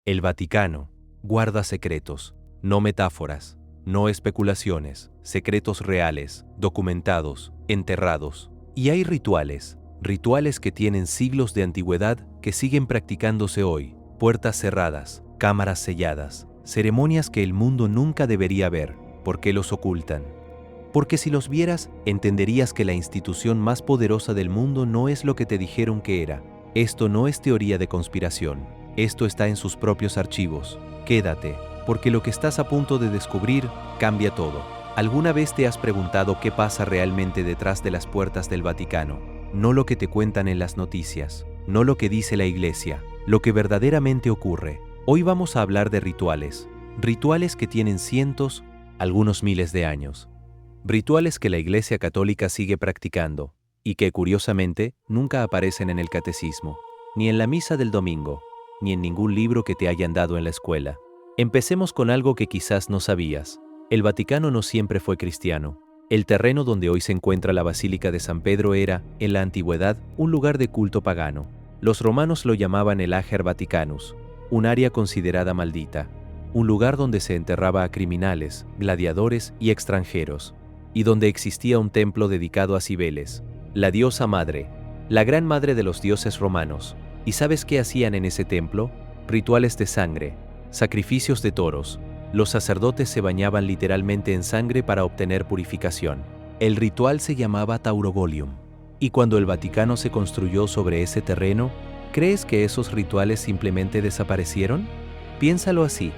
El Vaticano guarda secretos, no metáforas, no especulaciones, secretos reales, documentados, enterrados. Y hay rituales que tienen siglos de antigüedad que siguen practicándose hoy, puertas cerradas, cámaras selladas, ceremonias que el mundo nunca debería ver. ¿Por qué los ocultan? Porque si los vieras, entenderías que la institución más poderosa del mundo no es lo que te dijeron que era. Esto no es teoría de conspiración. Esto está en sus propios archivos. Quédate, porque lo que estás a punto de descubrir cambia todo. ¿Alguna vez te has preguntado qué pasa realmente detrás de las puertas del Vaticano? No lo que te cuentan en las noticias, no lo que dice la Iglesia, lo que verdaderamente ocurre. Hoy vamos a hablar de rituales que tienen cientos, algunos miles de años. Rituales que la Iglesia Católica sigue practicando y que, curiosamente, nunca aparecen en el catecismo, ni en la misa del domingo, ni en ningún libro que te hayan dado en la escuela. Empecemos con algo que quizás no sabías. El Vaticano no siempre fue cristiano. El terreno donde hoy se encuentra la Basílica de San Pedro era, en la antigüedad, un lugar de culto pagano. Los romanos lo llamaban el Ager Vaticanus, un área considerada maldita, un lugar donde se enterraba a criminales, gladiadores y extranjeros, y donde existía un templo dedicado a Cibeles, la diosa madre, la gran madre de los dioses romanos. ¿Y sabes qué hacían en ese templo? Rituales de sangre, sacrificios de toros. Los sacerdotes se bañaban literalmente en sangre para obtener purificación. El ritual se llamaba Taurogolium. Y cuando el Vaticano se construyó sobre ese terreno, ¿crees que esos rituales simplemente desaparecieron? Piénsalo así.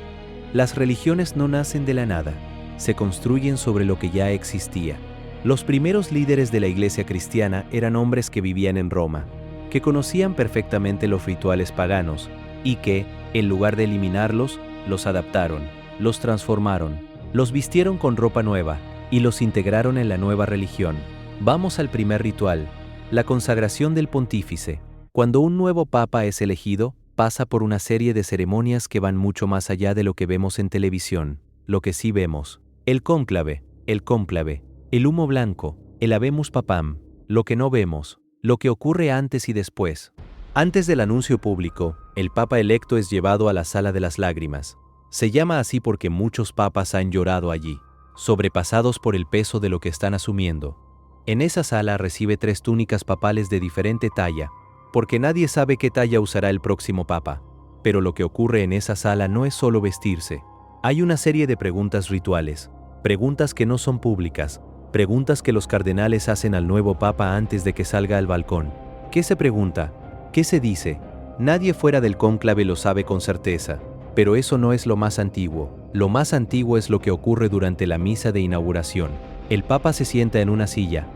Las religiones no nacen de la nada, se construyen sobre lo que ya existía. Los primeros líderes de la Iglesia cristiana eran hombres que vivían en Roma, que conocían perfectamente los rituales paganos y que, en lugar de eliminarlos, los adaptaron, los transformaron, los vistieron con ropa nueva y los integraron en la nueva religión. Vamos al primer ritual, la consagración del pontífice. Cuando un nuevo papa es elegido, pasa por una serie de ceremonias que van mucho más allá de lo que vemos en televisión. Lo que sí vemos: el cónclave, el humo blanco, el habemus papam. Lo que no vemos, lo que ocurre antes y después. Antes del anuncio público, el papa electo es llevado a la sala de las lágrimas. Se llama así porque muchos papas han llorado allí, sobrepasados por el peso de lo que están asumiendo. En esa sala recibe 3 túnicas papales de diferente talla, porque nadie sabe qué talla usará el próximo papa. Pero lo que ocurre en esa sala no es solo vestirse. Hay una serie de preguntas rituales, preguntas que no son públicas, preguntas que los cardenales hacen al nuevo papa antes de que salga al balcón. ¿Qué se pregunta? ¿Qué se dice? Nadie fuera del cónclave lo sabe con certeza, pero eso no es lo más antiguo. Lo más antiguo es lo que ocurre durante la misa de inauguración. El papa se sienta en una silla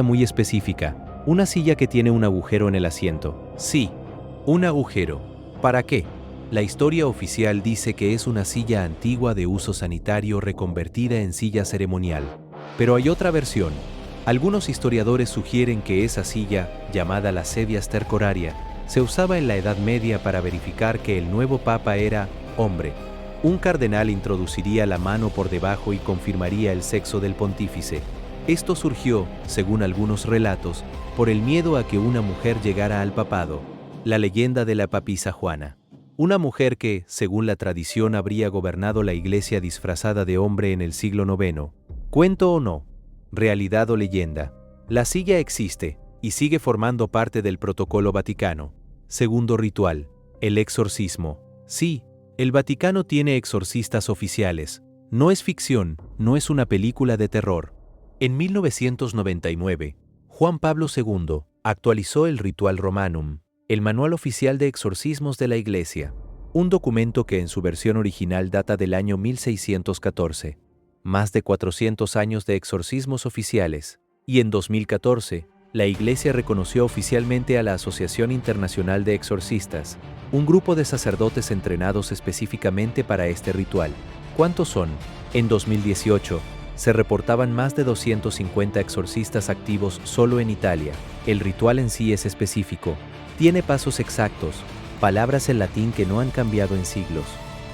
muy específica, una silla que tiene un agujero en el asiento. Sí, un agujero. ¿Para qué? La historia oficial dice que es una silla antigua de uso sanitario reconvertida en silla ceremonial. Pero hay otra versión. Algunos historiadores sugieren que esa silla, llamada la sedia stercoraria, se usaba en la Edad Media para verificar que el nuevo papa era hombre. Un cardenal introduciría la mano por debajo y confirmaría el sexo del pontífice. Esto surgió, según algunos relatos, por el miedo a que una mujer llegara al papado. La leyenda de la papisa Juana. Una mujer que, según la tradición, habría gobernado la Iglesia disfrazada de hombre en el siglo IX. ¿Cuento o no? ¿Realidad o leyenda? La silla existe y sigue formando parte del protocolo vaticano. Segundo ritual, el exorcismo. Sí, el Vaticano tiene exorcistas oficiales. No es ficción, no es una película de terror. En 1999, Juan Pablo II actualizó el Ritual Romanum, el manual oficial de exorcismos de la Iglesia, un documento que en su versión original data del año 1614. Más de 400 años de exorcismos oficiales, y en 2014, la Iglesia reconoció oficialmente a la Asociación Internacional de Exorcistas, un grupo de sacerdotes entrenados específicamente para este ritual. ¿Cuántos son? En 2018, se reportaban más de 250 exorcistas activos solo en Italia. El ritual en sí es específico, tiene pasos exactos, palabras en latín que no han cambiado en siglos.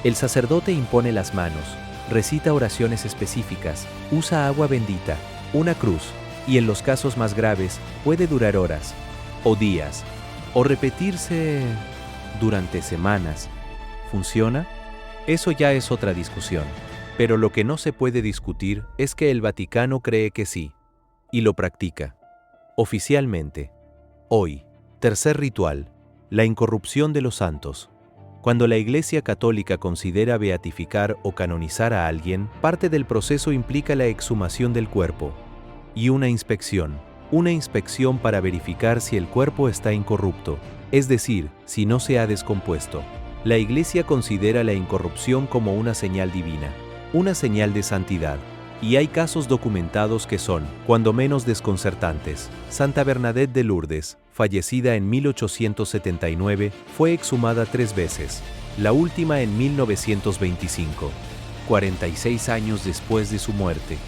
El sacerdote impone las manos, recita oraciones específicas, usa agua bendita, una cruz, y en los casos más graves puede durar horas, o días, o repetirse durante semanas. funciona? Eso ya es otra discusión. Pero lo que no se puede discutir es que el Vaticano cree que sí, y lo practica. Oficialmente. Hoy, tercer ritual, la incorrupción de los santos. Cuando la Iglesia Católica considera beatificar o canonizar a alguien, parte del proceso implica la exhumación del cuerpo y una inspección para verificar si el cuerpo está incorrupto, es decir, si no se ha descompuesto. La Iglesia considera la incorrupción como una señal divina, una señal de santidad, y hay casos documentados que son, cuando menos, desconcertantes. Santa Bernadette de Lourdes, fallecida en 1879, fue exhumada 3 veces, la última en 1925, 46 años después de su muerte,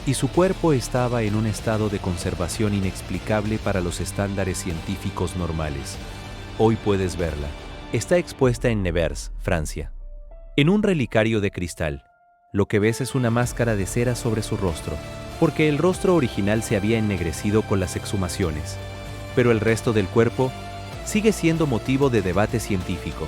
y su cuerpo estaba en un estado de conservación inexplicable para los estándares científicos normales. Hoy puedes verla. Está expuesta en Nevers, Francia. En un relicario de cristal, lo que ves es una máscara de cera sobre su rostro, porque el rostro original se había ennegrecido con las exhumaciones. Pero el resto del cuerpo sigue siendo motivo de debate científico.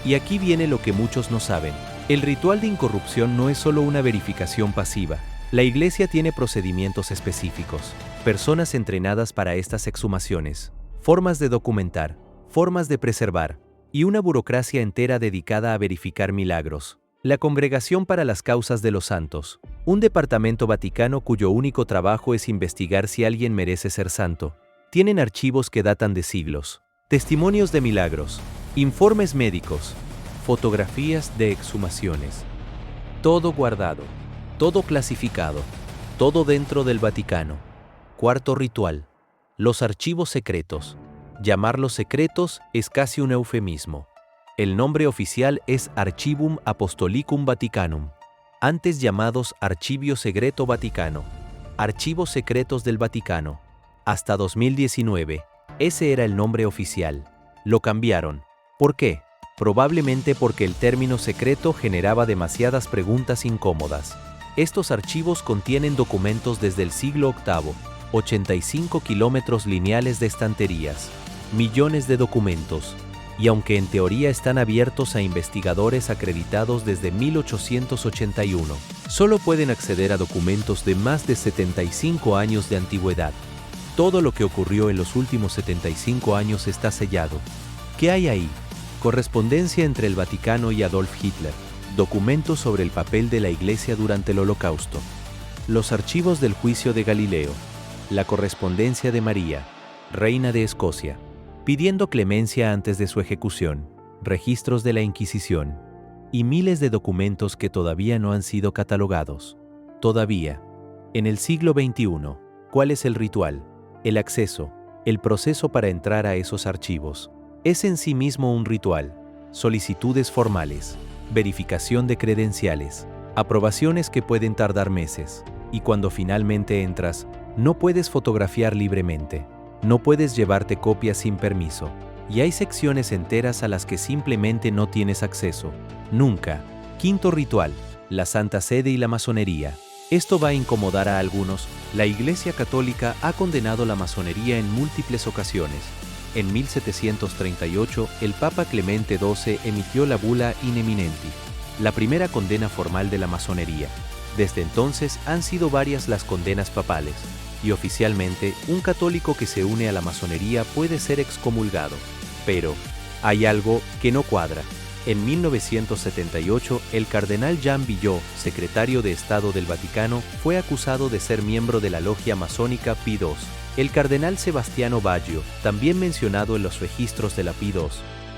Y aquí viene lo que muchos no saben. El ritual de incorrupción no es solo una verificación pasiva. La Iglesia tiene procedimientos específicos, personas entrenadas para estas exhumaciones, formas de documentar, formas de preservar, y una burocracia entera dedicada a verificar milagros. La Congregación para las Causas de los Santos, un departamento vaticano cuyo único trabajo es investigar si alguien merece ser santo. Tienen archivos que datan de siglos, testimonios de milagros, informes médicos, fotografías de exhumaciones. Todo guardado, todo clasificado, todo dentro del Vaticano. Cuarto ritual, los archivos secretos. Llamarlos secretos es casi un eufemismo. El nombre oficial es Archivum Apostolicum Vaticanum, antes llamados Archivio Segreto Vaticano, Archivos Secretos del Vaticano. Hasta 2019, ese era el nombre oficial. Lo cambiaron. ¿Por qué? Probablemente porque el término secreto generaba demasiadas preguntas incómodas. Estos archivos contienen documentos desde el siglo VIII, 85 kilómetros lineales de estanterías, millones de documentos, y aunque en teoría están abiertos a investigadores acreditados desde 1881, solo pueden acceder a documentos de más de 75 años de antigüedad. Todo lo que ocurrió en los últimos 75 años está sellado. ¿Qué hay ahí? Correspondencia entre el Vaticano y Adolf Hitler, documentos sobre el papel de la Iglesia durante el Holocausto, los archivos del juicio de Galileo, la correspondencia de María, reina de Escocia, pidiendo clemencia antes de su ejecución, registros de la Inquisición, y miles de documentos que todavía no han sido catalogados. Todavía, en el siglo XXI, ¿cuál es el ritual? El acceso, el proceso para entrar a esos archivos. Es en sí mismo un ritual, solicitudes formales, verificación de credenciales, aprobaciones que pueden tardar meses, y cuando finalmente entras, no puedes fotografiar libremente. No puedes llevarte copias sin permiso, y hay secciones enteras a las que simplemente no tienes acceso. Nunca. Quinto ritual, la Santa Sede y la masonería. Esto va a incomodar a algunos. La Iglesia Católica ha condenado la masonería en múltiples ocasiones. En 1738, el Papa Clemente XII emitió la bula In Eminenti, la primera condena formal de la masonería. Desde entonces han sido varias las condenas papales. Y oficialmente, un católico que se une a la masonería puede ser excomulgado. Pero hay algo que no cuadra. En 1978, el cardenal Jean Villot, secretario de Estado del Vaticano, fue acusado de ser miembro de la logia masónica Pi II. El cardenal Sebastiano Baggio, también mencionado en los registros de la Pi II.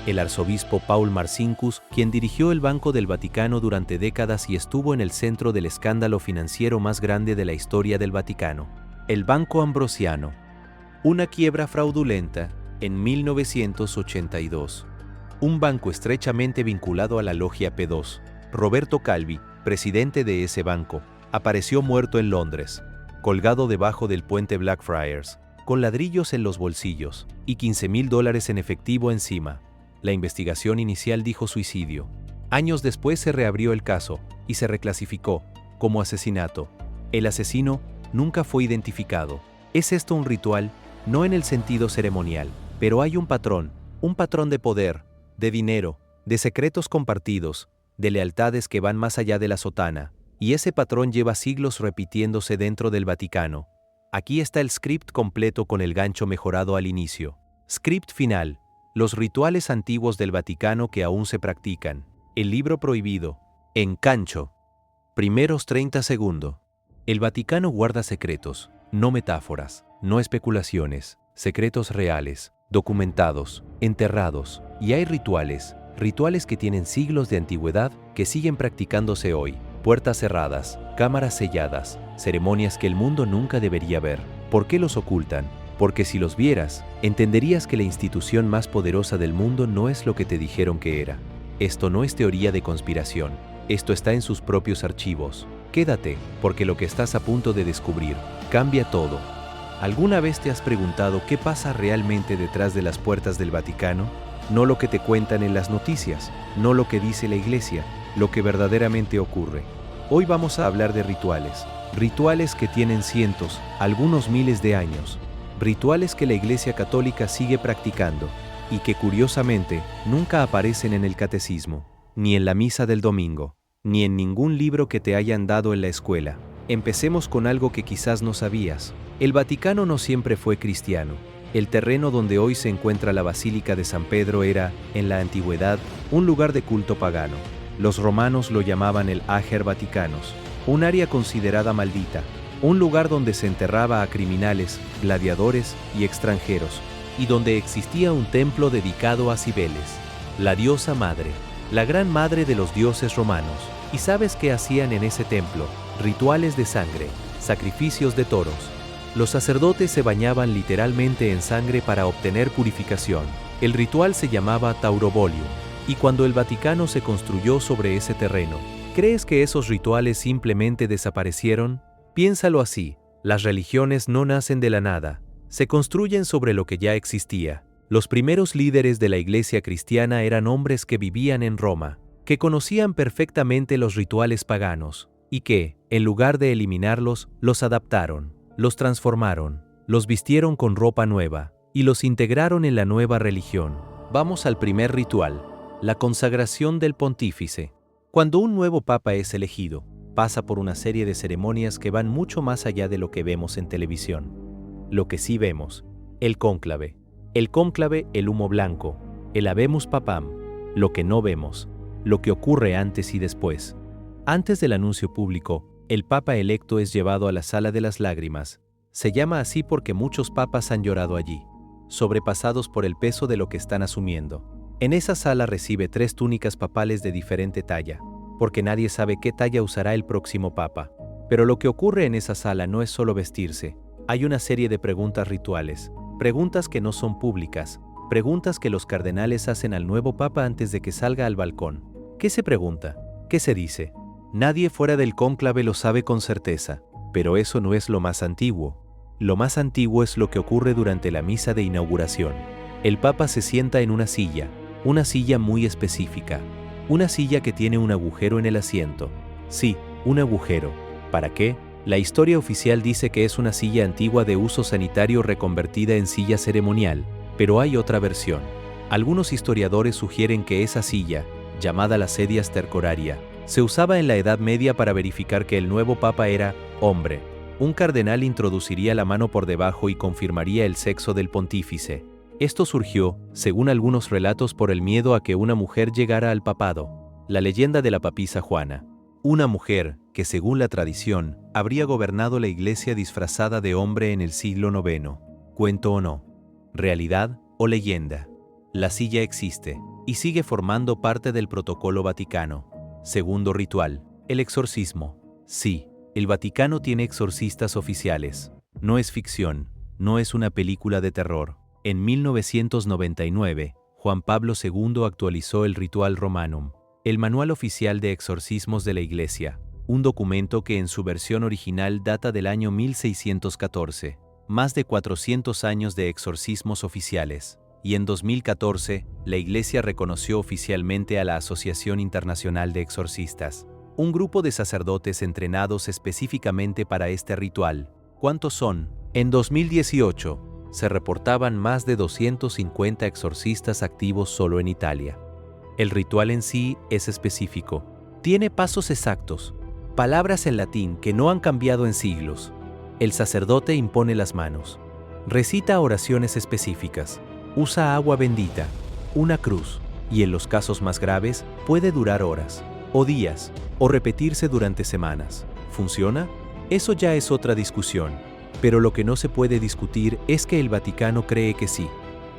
El arzobispo Paul Marcinkus, quien dirigió el Banco del Vaticano durante décadas y estuvo en el centro del escándalo financiero más grande de la historia del Vaticano. El Banco Ambrosiano. Una quiebra fraudulenta en 1982. Un banco estrechamente vinculado a la logia P II, Roberto Calvi, presidente de ese banco, apareció muerto en Londres, colgado debajo del puente Blackfriars, con ladrillos en los bolsillos y $15,000 en efectivo encima. La investigación inicial dijo suicidio. Años después se reabrió el caso y se reclasificó como asesinato. El asesino nunca fue identificado. ¿Es esto un ritual? No en el sentido ceremonial, pero hay un patrón de poder, de dinero, de secretos compartidos, de lealtades que van más allá de la sotana, y ese patrón lleva siglos repitiéndose dentro del Vaticano. Aquí está el script completo con el gancho mejorado al inicio. Script final: los rituales antiguos del Vaticano que aún se practican. El libro prohibido. En cancho. Primeros 30 segundos. El Vaticano guarda secretos, no metáforas, no especulaciones, secretos reales, documentados, enterrados, y hay rituales que tienen siglos de antigüedad que siguen practicándose hoy. Puertas cerradas, cámaras selladas, ceremonias que el mundo nunca debería ver. ¿Por qué los ocultan? Porque si los vieras, entenderías que la institución más poderosa del mundo no es lo que te dijeron que era. Esto no es teoría de conspiración, esto está en sus propios archivos. Quédate, porque lo que estás a punto de descubrir cambia todo. ¿Alguna vez te has preguntado qué pasa realmente detrás de las puertas del Vaticano? No lo que te cuentan en las noticias, no lo que dice la Iglesia, lo que verdaderamente ocurre. Hoy vamos a hablar de rituales que tienen cientos, algunos miles de años, rituales que la Iglesia Católica sigue practicando y que curiosamente nunca aparecen en el catecismo, ni en la misa del domingo, ni en ningún libro que te hayan dado en la escuela. Empecemos con algo que quizás no sabías. El Vaticano no siempre fue cristiano. El terreno donde hoy se encuentra la Basílica de San Pedro era, en la antigüedad, un lugar de culto pagano. Los romanos lo llamaban el Ager Vaticanus, un área considerada maldita, un lugar donde se enterraba a criminales, gladiadores y extranjeros, y donde existía un templo dedicado a Cibeles, la diosa madre, la gran madre de los dioses romanos. ¿Y sabes qué hacían en ese templo? Rituales de sangre, sacrificios de toros. Los sacerdotes se bañaban literalmente en sangre para obtener purificación. El ritual se llamaba Taurobolium, y cuando el Vaticano se construyó sobre ese terreno, ¿crees que esos rituales simplemente desaparecieron? Piénsalo así: las religiones no nacen de la nada, se construyen sobre lo que ya existía. Los primeros líderes de la Iglesia cristiana eran hombres que vivían en Roma, que conocían perfectamente los rituales paganos, y que, en lugar de eliminarlos, los adaptaron, los transformaron, los vistieron con ropa nueva, y los integraron en la nueva religión. Vamos al primer ritual: la consagración del pontífice. Cuando un nuevo papa es elegido, pasa por una serie de ceremonias que van mucho más allá de lo que vemos en televisión. Lo que sí vemos: el cónclave, el humo blanco, el habemus papam. Lo que no vemos: lo que ocurre antes y después. Antes del anuncio público, el papa electo es llevado a la sala de las lágrimas. Se llama así porque muchos papas han llorado allí, sobrepasados por el peso de lo que están asumiendo. En esa sala recibe 3 túnicas papales de diferente talla, porque nadie sabe qué talla usará el próximo papa. Pero lo que ocurre en esa sala no es solo vestirse. Hay una serie de preguntas rituales, preguntas que no son públicas, preguntas que los cardenales hacen al nuevo papa antes de que salga al balcón. ¿Qué se pregunta? ¿Qué se dice? Nadie fuera del cónclave lo sabe con certeza, pero eso no es lo más antiguo. Lo más antiguo es lo que ocurre durante la misa de inauguración. El papa se sienta en una silla muy específica, una silla que tiene un agujero en el asiento. Sí, un agujero. ¿Para qué? La historia oficial dice que es una silla antigua de uso sanitario reconvertida en silla ceremonial, pero hay otra versión. Algunos historiadores sugieren que esa silla, llamada la sedia stercoraria, se usaba en la Edad Media para verificar que el nuevo papa era hombre. Un cardenal introduciría la mano por debajo y confirmaría el sexo del pontífice. Esto surgió, según algunos relatos, por el miedo a que una mujer llegara al papado. La leyenda de la papisa Juana. Una mujer que, según la tradición, habría gobernado la Iglesia disfrazada de hombre en el siglo IX. ¿Cuento o no? ¿Realidad o leyenda? La silla existe y sigue formando parte del protocolo vaticano. Segundo ritual: el exorcismo. Sí, el Vaticano tiene exorcistas oficiales. No es ficción, no es una película de terror. En 1999, Juan Pablo II actualizó el Ritual Romanum, el manual oficial de exorcismos de la Iglesia, un documento que en su versión original data del año 1614, más de 400 años de exorcismos oficiales, y en 2014, la Iglesia reconoció oficialmente a la Asociación Internacional de Exorcistas, un grupo de sacerdotes entrenados específicamente para este ritual. ¿Cuántos son? En 2018, se reportaban más de 250 exorcistas activos solo en Italia. El ritual en sí es específico. Tiene pasos exactos, palabras en latín que no han cambiado en siglos. El sacerdote impone las manos. Recita oraciones específicas. Usa agua bendita, una cruz, y en los casos más graves puede durar horas, o días, o repetirse durante semanas. ¿Funciona? Eso ya es otra discusión, pero lo que no se puede discutir es que el Vaticano cree que sí,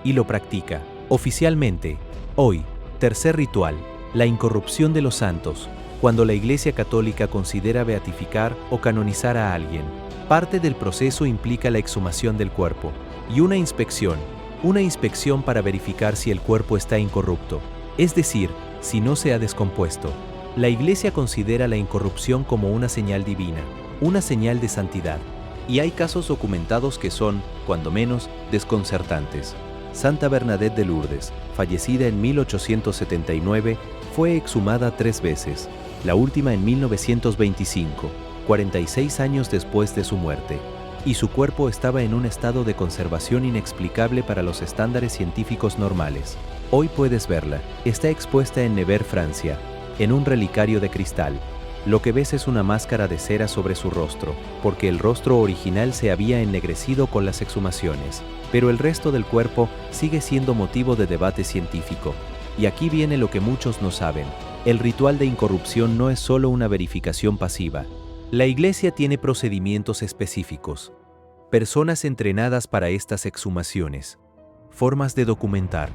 y lo practica. Oficialmente, hoy, tercer ritual, la incorrupción de los santos, cuando la Iglesia Católica considera beatificar o canonizar a alguien. Parte del proceso implica la exhumación del cuerpo y una inspección para verificar si el cuerpo está incorrupto, es decir, si no se ha descompuesto. La Iglesia considera la incorrupción como una señal divina, una señal de santidad, y hay casos documentados que son, cuando menos, desconcertantes. Santa Bernadette de Lourdes, fallecida en 1879, fue exhumada 3 veces, la última en 1925, 46 años después de su muerte, y su cuerpo estaba en un estado de conservación inexplicable para los estándares científicos normales. Hoy puedes verla, está expuesta en Nevers, Francia, en un relicario de cristal. Lo que ves es una máscara de cera sobre su rostro, porque el rostro original se había ennegrecido con las exhumaciones, pero el resto del cuerpo sigue siendo motivo de debate científico. Y aquí viene lo que muchos no saben. El ritual de incorrupción no es solo una verificación pasiva. La Iglesia tiene procedimientos específicos, personas entrenadas para estas exhumaciones, formas de documentar,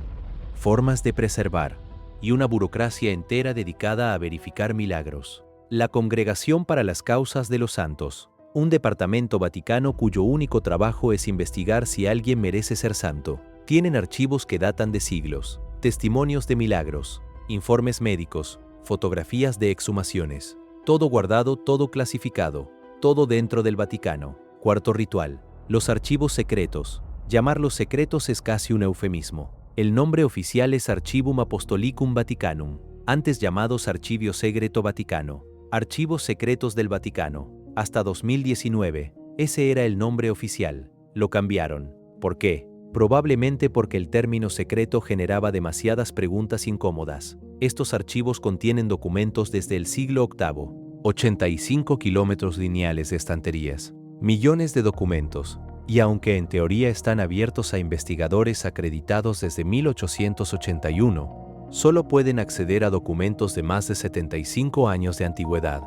formas de preservar, y una burocracia entera dedicada a verificar milagros. La Congregación para las Causas de los Santos, un departamento vaticano cuyo único trabajo es investigar si alguien merece ser santo. Tienen archivos que datan de siglos, testimonios de milagros, informes médicos, fotografías de exhumaciones. Todo guardado, todo clasificado, todo dentro del Vaticano. Cuarto ritual, los archivos secretos. Llamarlos secretos es casi un eufemismo. El nombre oficial es Archivum Apostolicum Vaticanum, antes llamados Archivio Segreto Vaticano. Archivos Secretos del Vaticano. Hasta 2019, ese era el nombre oficial. Lo cambiaron. ¿Por qué? Probablemente porque el término secreto generaba demasiadas preguntas incómodas. Estos archivos contienen documentos desde el siglo VIII, 85 kilómetros lineales de estanterías, millones de documentos, y aunque en teoría están abiertos a investigadores acreditados desde 1881, solo pueden acceder a documentos de más de 75 años de antigüedad.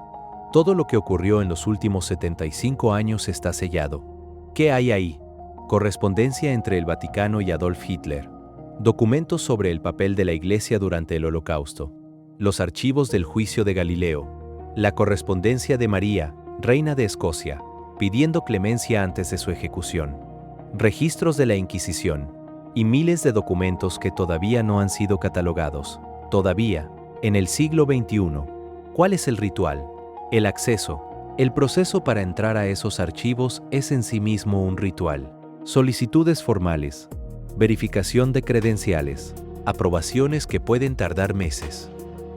Todo lo que ocurrió en los últimos 75 años está sellado. ¿Qué hay ahí? Correspondencia entre el Vaticano y Adolf Hitler. Documentos sobre el papel de la Iglesia durante el Holocausto. Los archivos del juicio de Galileo. La correspondencia de María, reina de Escocia, pidiendo clemencia antes de su ejecución. Registros de la Inquisición. Y miles de documentos que todavía no han sido catalogados. Todavía, en el siglo XXI. ¿Cuál es el ritual? El acceso. El proceso para entrar a esos archivos es en sí mismo un ritual. Solicitudes formales, verificación de credenciales, aprobaciones que pueden tardar meses.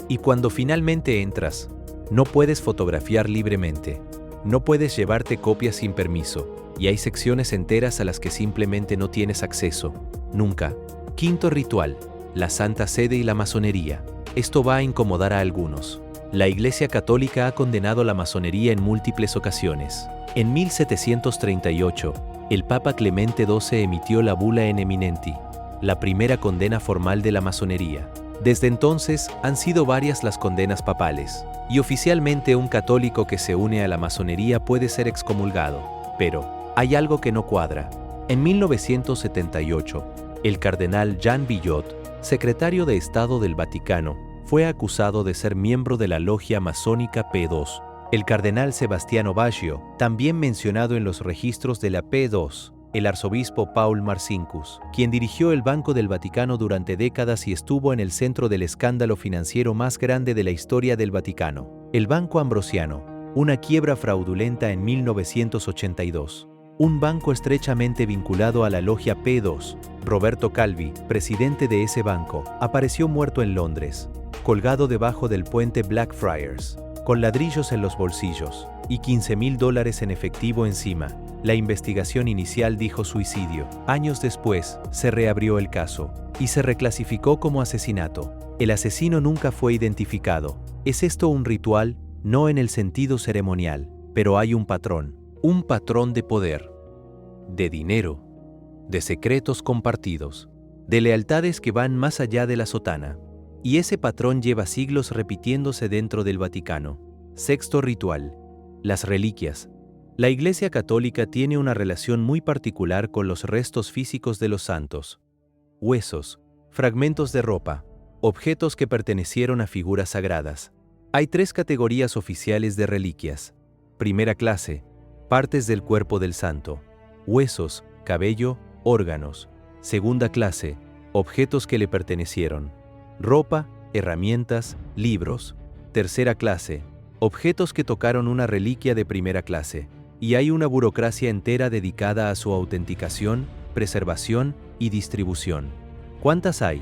Y cuando finalmente entras, no puedes fotografiar libremente, no puedes llevarte copias sin permiso, y hay secciones enteras a las que simplemente no tienes acceso, nunca. Quinto ritual, la Santa Sede y la masonería. Esto va a incomodar a algunos. La Iglesia Católica ha condenado la masonería en múltiples ocasiones. En 1738, el Papa Clemente XII emitió la Bula in Eminenti, la primera condena formal de la masonería. Desde entonces han sido varias las condenas papales, y oficialmente un católico que se une a la masonería puede ser excomulgado. Pero hay algo que no cuadra. En 1978, el cardenal Jean Villot, secretario de Estado del Vaticano, fue acusado de ser miembro de la logia masónica P2. El cardenal Sebastiano Baggio, también mencionado en los registros de la P2, el arzobispo Paul Marcinkus, quien dirigió el Banco del Vaticano durante décadas y estuvo en el centro del escándalo financiero más grande de la historia del Vaticano, el Banco Ambrosiano, una quiebra fraudulenta en 1982. Un banco estrechamente vinculado a la logia P2, Roberto Calvi, presidente de ese banco, apareció muerto en Londres, colgado debajo del puente Blackfriars, con ladrillos en los bolsillos y $15,000 en efectivo encima. La investigación inicial dijo suicidio. Años después, se reabrió el caso y se reclasificó como asesinato. El asesino nunca fue identificado. ¿Es esto un ritual? No en el sentido ceremonial, pero hay un patrón de poder, de dinero, de secretos compartidos, de lealtades que van más allá de la sotana. Y ese patrón lleva siglos repitiéndose dentro del Vaticano. Sexto ritual: las reliquias. La Iglesia Católica tiene una relación muy particular con los restos físicos de los santos. Huesos, fragmentos de ropa, objetos que pertenecieron a figuras sagradas. Hay 3 categorías oficiales de reliquias. Primera clase: partes del cuerpo del santo. Huesos, cabello, órganos. Segunda clase: objetos que le pertenecieron. Ropa, herramientas, libros. Tercera clase: objetos que tocaron una reliquia de primera clase. Y hay una burocracia entera dedicada a su autenticación, preservación y distribución. ¿Cuántas hay?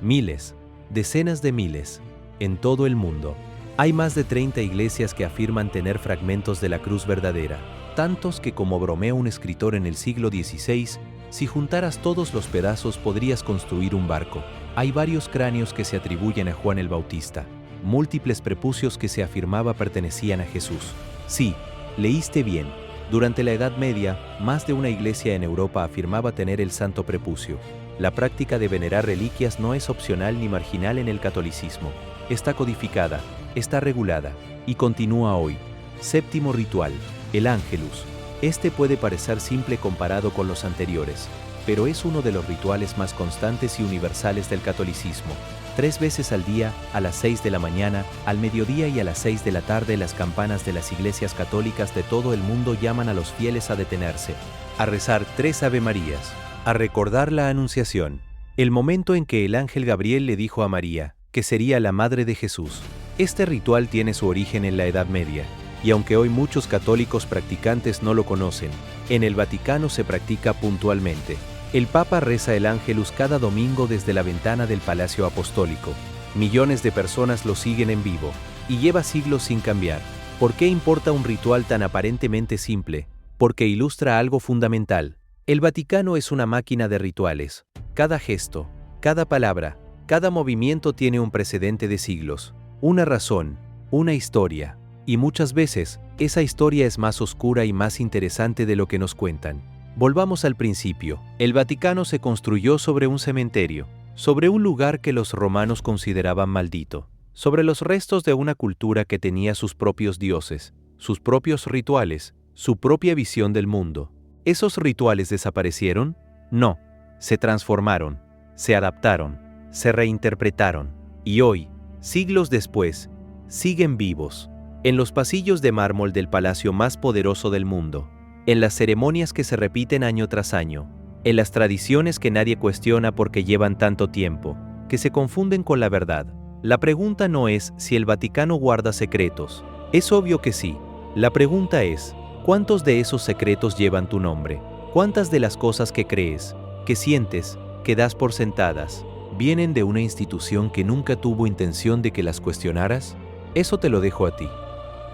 Miles, decenas de miles, en todo el mundo. Hay más de 30 iglesias que afirman tener fragmentos de la cruz verdadera, tantos que, como bromeó un escritor en el siglo XVI, si juntaras todos los pedazos podrías construir un barco. Hay varios cráneos que se atribuyen a Juan el Bautista, múltiples prepucios que se afirmaba pertenecían a Jesús. Sí, leíste bien. Durante la Edad Media, más de una iglesia en Europa afirmaba tener el santo prepucio. La práctica de venerar reliquias no es opcional ni marginal en el catolicismo. Está codificada, está regulada y continúa hoy. Séptimo ritual: el Ángelus. Este puede parecer simple comparado con los anteriores, pero es uno de los rituales más constantes y universales del catolicismo. 3 veces al día, a las 6 de la mañana, al mediodía y a las 6 de la tarde, las campanas de las iglesias católicas de todo el mundo llaman a los fieles a detenerse, a rezar 3 Ave Marías, a recordar la Anunciación, el momento en que el ángel Gabriel le dijo a María que sería la madre de Jesús. Este ritual tiene su origen en la Edad Media, y aunque hoy muchos católicos practicantes no lo conocen, en el Vaticano se practica puntualmente. El Papa reza el Ángelus cada domingo desde la ventana del Palacio Apostólico. Millones de personas lo siguen en vivo, y lleva siglos sin cambiar. ¿Por qué importa un ritual tan aparentemente simple? Porque ilustra algo fundamental. El Vaticano es una máquina de rituales. Cada gesto, cada palabra, cada movimiento tiene un precedente de siglos, una razón, una historia, y muchas veces, esa historia es más oscura y más interesante de lo que nos cuentan. Volvamos al principio. El Vaticano se construyó sobre un cementerio, sobre un lugar que los romanos consideraban maldito, sobre los restos de una cultura que tenía sus propios dioses, sus propios rituales, su propia visión del mundo. ¿Esos rituales desaparecieron? No, se transformaron, se adaptaron, se reinterpretaron, y hoy, siglos después, siguen vivos, en los pasillos de mármol del palacio más poderoso del mundo, en las ceremonias que se repiten año tras año, en las tradiciones que nadie cuestiona porque llevan tanto tiempo, que se confunden con la verdad. La pregunta no es si el Vaticano guarda secretos. Es obvio que sí. La pregunta es, ¿cuántos de esos secretos llevan tu nombre? ¿Cuántas de las cosas que crees, que sientes, que das por sentadas, vienen de una institución que nunca tuvo intención de que las cuestionaras? Eso te lo dejo a ti.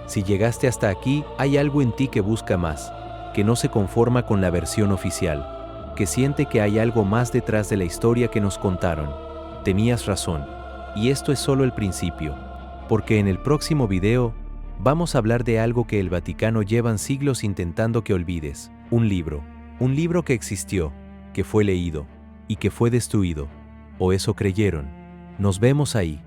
Si llegaste hasta aquí, hay algo en ti que busca más, que no se conforma con la versión oficial, que siente que hay algo más detrás de la historia que nos contaron. Tenías razón, y esto es solo el principio, porque en el próximo video vamos a hablar de algo que el Vaticano llevan siglos intentando que olvides, un libro que existió, que fue leído y que fue destruido, o eso creyeron. Nos vemos ahí.